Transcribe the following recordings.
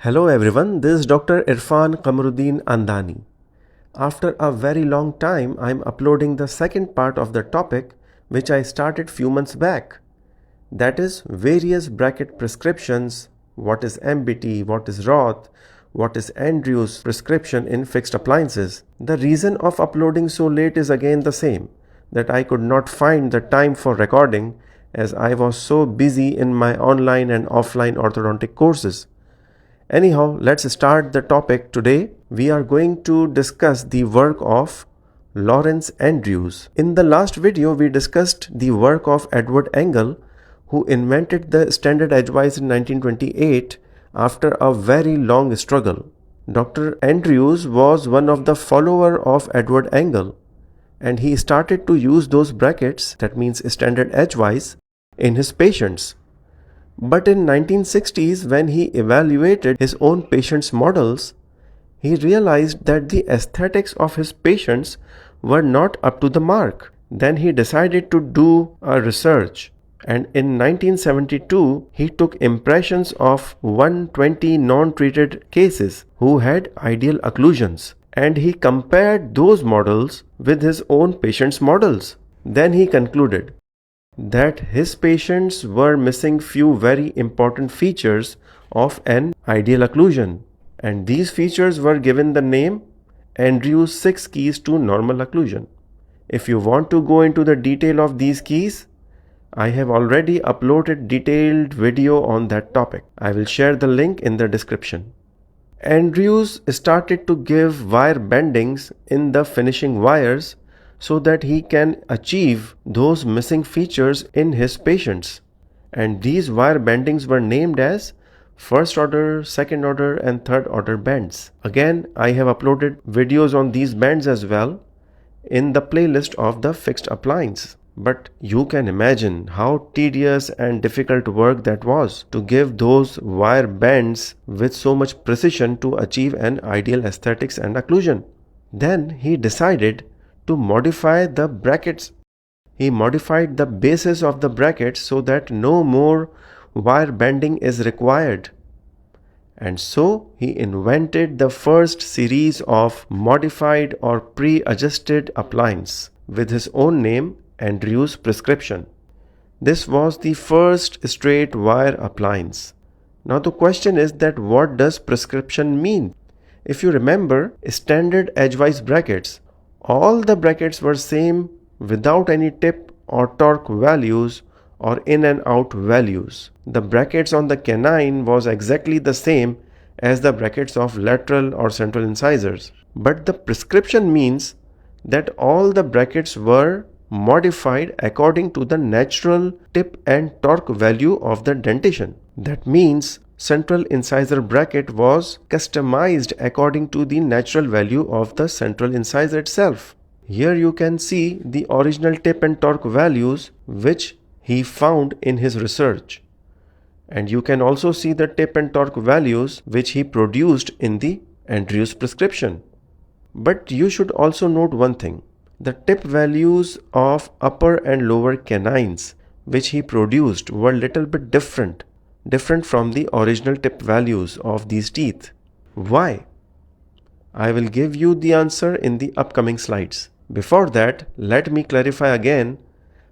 Hello everyone, this is Dr. Irfan Qamaruddin Andani. After a very long time, I am uploading the second part of the topic which I started few months back. That is various bracket prescriptions, what is MBT, what is Roth, what is Andrews prescription in fixed appliances. The reason of uploading so late is again the same, that I could not find the time for recording as I was so busy in my online and offline orthodontic courses. Anyhow, let's start the topic today. We are going to discuss the work of Lawrence Andrews. In the last video, we discussed the work of Edward Engel, who invented the standard edgewise in 1928 after a very long struggle. Dr. Andrews was one of the followers of Edward Engel, and he started to use those brackets, that means standard edgewise, in his patients. But in 1960s, when he evaluated his own patients' models, he realized that the aesthetics of his patients were not up to the mark. Then he decided to do a research, and in 1972 he took impressions of 120 non-treated cases who had ideal occlusions, and he compared those models with his own patients' models. Then he concluded that his patients were missing few very important features of an ideal occlusion, and these features were given the name Andrews 6 keys to normal occlusion. If you want to go into the detail of these keys, I have already uploaded detailed video on that topic. I will share the link in the description. Andrews started to give wire bendings in the finishing wires so that he can achieve those missing features in his patients. And these wire bendings were named as first order, second order and third order bends. Again, I have uploaded videos on these bends as well in the playlist of the fixed appliance. But you can imagine how tedious and difficult work that was to give those wire bends with so much precision to achieve an ideal aesthetics and occlusion. Then he decided to modify the brackets. He modified the bases of the brackets so that no more wire bending is required. And so he invented the first series of modified or pre-adjusted appliance with his own name, Andrews prescription. This was the first straight wire appliance. Now the question is that what does prescription mean? If you remember, standard edgewise brackets, all the brackets were same without any tip or torque values or in and out values. The brackets on the canine was exactly the same as the brackets of lateral or central incisors. But the prescription means that all the brackets were modified according to the natural tip and torque value of the dentition. That means central incisor bracket was customized according to the natural value of the central incisor itself. Here you can see the original tip and torque values which he found in his research. And you can also see the tip and torque values which he produced in the Andrews prescription. But you should also note one thing. The tip values of upper and lower canines which he produced were little bit different from the original tip values of these teeth. Why? I will give you the answer in the upcoming slides. Before that, let me clarify again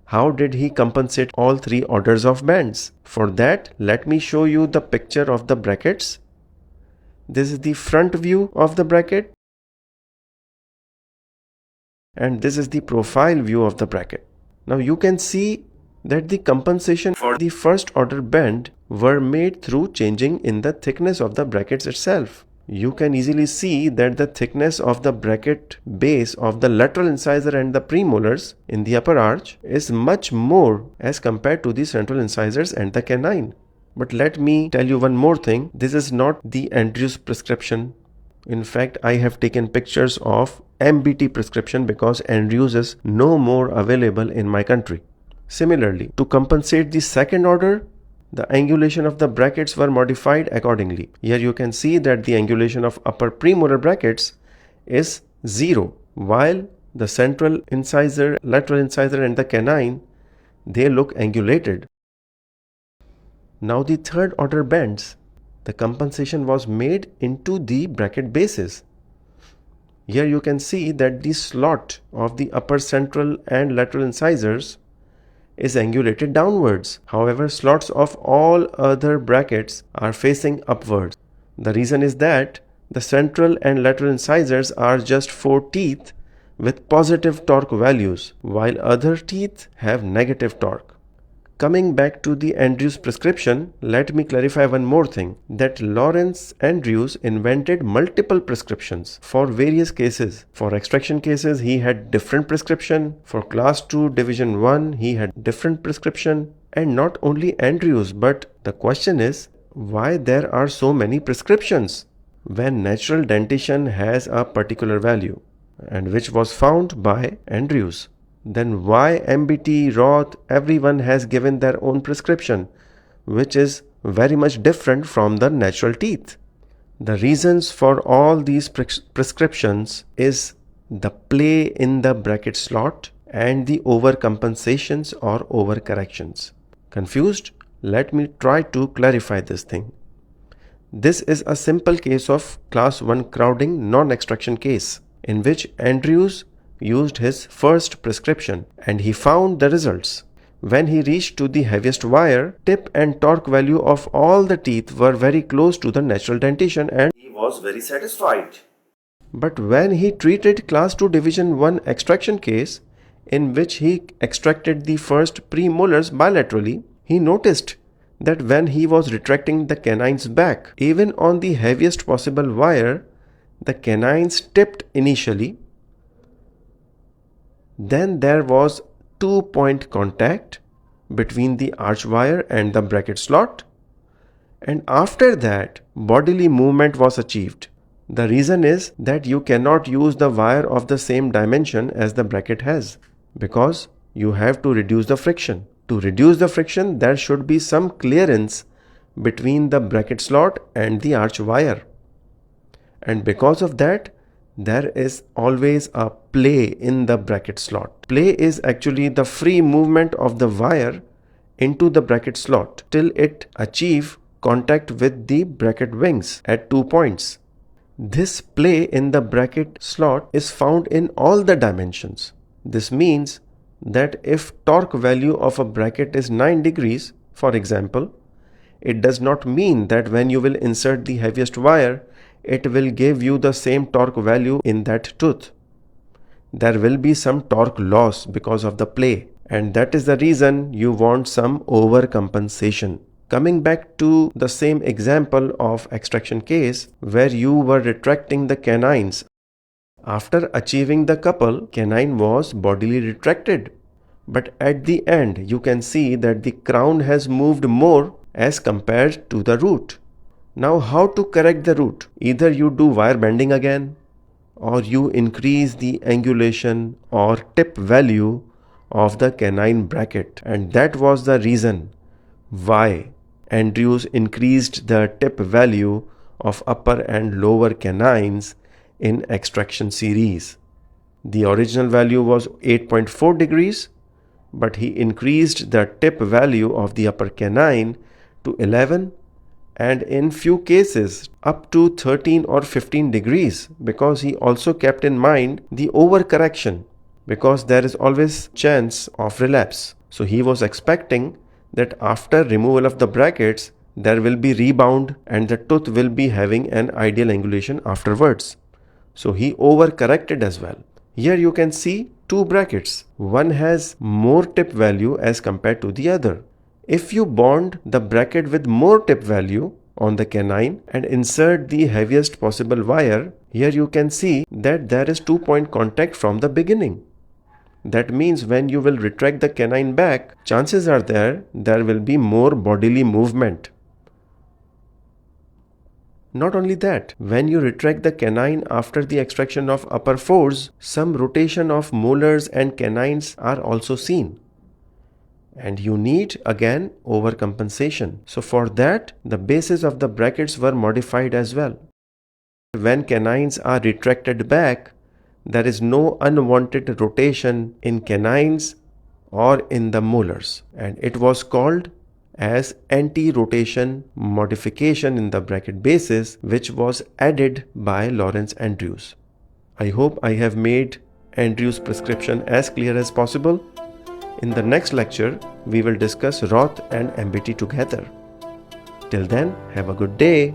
how did he compensate all three orders of bends. For that, let me show you the picture of the brackets. This is the front view of the bracket and this is the profile view of the bracket. Now you can see that the compensation for the first order bend were made through changing in the thickness of the brackets itself. You can easily see that the thickness of the bracket base of the lateral incisor and the premolars in the upper arch is much more as compared to the central incisors and the canine. But let me tell you one more thing. This is not the Andrews prescription. In fact, I have taken pictures of MBT prescription because Andrews is no more available in my country. Similarly, to compensate the second order, the angulation of the brackets were modified accordingly. Here you can see that the angulation of upper premolar brackets is 0, while the central incisor, lateral incisor and the canine, they look angulated. Now the third order bends. the compensation was made into the bracket bases. Here you can see that the slot of the upper central and lateral incisors is angulated downwards. However, slots of all other brackets are facing upwards. The reason is that the central and lateral incisors are just 4 teeth with positive torque values, while other teeth have negative torque. Coming back to the Andrews prescription, let me clarify one more thing, that Lawrence Andrews invented multiple prescriptions for various cases. For extraction cases, he had different prescription. For class 2 division 1, he had different prescription. And not only Andrews, but the question is, why there are so many prescriptions when natural dentition has a particular value, and which was found by Andrews? Then why MBT, Roth, everyone has given their own prescription, which is very much different from the natural teeth? The reasons for all these prescriptions is the play in the bracket slot and the overcompensations or overcorrections. Confused? Let me try to clarify this thing. This is a simple case of class 1 crowding non-extraction case, in which Andrews used his first prescription and he found the results. When he reached to the heaviest wire, tip and torque value of all the teeth were very close to the natural dentition and he was very satisfied. But when he treated class 2 division 1 extraction case, in which he extracted the first premolars bilaterally, he noticed that when he was retracting the canines back, even on the heaviest possible wire, the canines tipped initially. Then there was 2-point contact between the arch wire and the bracket slot, and after that bodily movement was achieved. The reason is that you cannot use the wire of the same dimension as the bracket has, because you have to reduce the friction. To reduce the friction, there should be some clearance between the bracket slot and the arch wire, and because of that there is always a play in the bracket slot. Play is actually the free movement of the wire into the bracket slot till it achieve contact with the bracket wings at 2 points. This play in the bracket slot is found in all the dimensions. This means that if torque value of a bracket is 9 degrees, for example, it does not mean that when you will insert the heaviest wire, it will give you the same torque value in that tooth. There will be some torque loss because of the play, and that is the reason you want some overcompensation. Coming back to the same example of extraction case where you were retracting the canines. After achieving the couple, canine was bodily retracted, but at the end you can see that the crown has moved more as compared to the root. Now how to correct the root? Either you do wire bending again, or you increase the angulation or tip value of the canine bracket, and that was the reason why Andrews increased the tip value of upper and lower canines in extraction series. The original value was 8.4 degrees, but he increased the tip value of the upper canine to 11, and in few cases up to 13 or 15 degrees, because he also kept in mind the overcorrection, because there is always chance of relapse. So he was expecting that after removal of the brackets there will be rebound and the tooth will be having an ideal angulation afterwards. So he overcorrected as well. Here you can see two brackets. One has more tip value as compared to the other. If you bond the bracket with more tip value on the canine and insert the heaviest possible wire, here you can see that there is 2-point contact from the beginning. That means when you will retract the canine back, chances are there will be more bodily movement. Not only that, when you retract the canine after the extraction of upper fours, some rotation of molars and canines are also seen. And you need again overcompensation. So for that, the bases of the brackets were modified as well. When canines are retracted back, there is no unwanted rotation in canines or in the molars, and it was called as anti-rotation modification in the bracket basis, which was added by Lawrence Andrews. I hope I have made Andrews' prescription as clear as possible. In the next lecture, we will discuss Roth and MBT together. Till then, have a good day.